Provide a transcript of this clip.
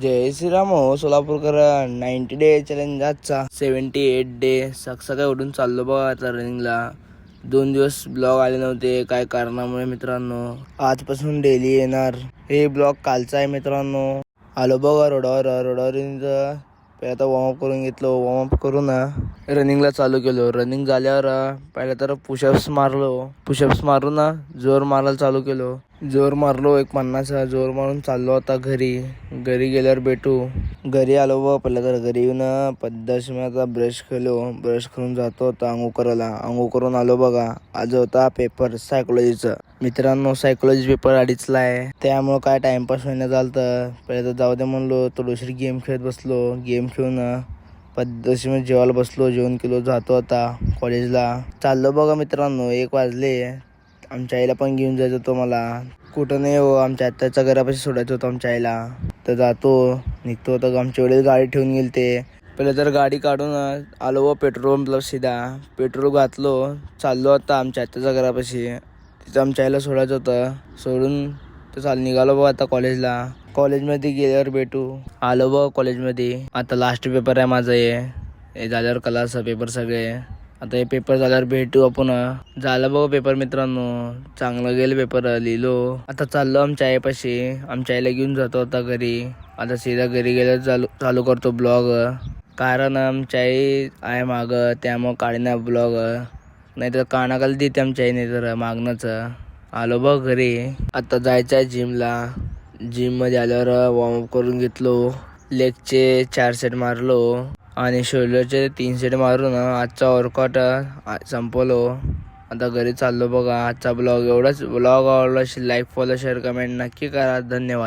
जय श्रीराम हो Solapurkar. 90 day challenge आजचा 78 day. सकाळी उठून चाललो बघा आता रनिंगला. 2 दिवस ब्लॉग आले नव्हते काय कारणामुळे मित्रांनो. आजपासून डेली येणार. हे ब्लॉग कालचा आहे मित्रांनो. आलो बघा रोडावर आता वॉर्मअप करून घेतलो. वॉर्मअप करून रनिंगला चालू केलो. रनिंग झाल्यावर पहिला तर पुशअप्स मारून जोर मारायला चालू केलो. जोर मारलो 50 जोर मारून चाललो आता घरी गेल्यावर भेटू. घरी आलो बघ. पहिला तर घरी येऊन पद्धतशीर आता ब्रश करून जातो आता आंघोळ करायला. आंघोळ करून आलो बघा. आज होता पेपर सायकोलॉजीचा मित्रांनो. सायकोलॉजी पेपर 2:30ला आहे, त्यामुळं काय टाइमपास होईना झालतं. पहिले तर जाऊ दे म्हणलो. थोडीशी गेम खेळत बसलो. गेम खेळून पद्धतशीर जेवायला बसलो. जेवण केलो. जातो आता कॉलेजला. चाललो बघा मित्रांनो. 1 वाजले. आमच्या आईला पण घेऊन जायचं होतं मला. कुठं नाही हो, आमच्या आत्याच्या घरापाशी सोडायचं होतं आमच्या आईला. तर निघतो तर आमच्या वडील गाडी ठेवून गेले ते. पहिले तर गाडी काढून आलो व पेट्रोल पंपला सीधा पेट्रोल घातलो. चाललो आता आमच्या आत्याच्या घरापाशी. तिथं आमच्या आईला सोडायचं होतं. सोडून तर निघालो बघ आता कॉलेजला. कॉलेजमध्ये गेल्यावर भेटू. आलो बघ कॉलेजमध्ये. आता लास्ट पेपर आहे माझं. हे झाल्यावर क्लास पेपर सगळे. आता हे पेपर झाल्यावर भेटू आपण. झालं बघ पेपर मित्रांनो. चांगलं गेलं पेपर. लिहिलो. आता चाललो आमच्या आईपाशी. आमच्या आईला घेऊन जातो आता घरी. आता सीधा घरी गेल्यावर चालू करतो ब्लॉग. कारण आमच्या आई आहे मागं, त्यामुळं काढणार ब्लॉग. नाहीतर कानाखाली देते आमच्या आई, नाही तर मागणंच. आलो बघ घरी. आता जायचं आहे जिमला. जिममध्ये आल्यावर वॉर्मअप करून घेतलो. लेगचे 4 सेट मारलो आणि शोल्डरचे 3 सेट मारून आजचा वर्कआउट संपवलो. आता घरी चाललो बघा. आजचा ब्लॉग एवढाच. ब्लॉग आवडला असेल लाईक, फॉलो, शेअर, कमेंट नक्की करा. धन्यवाद.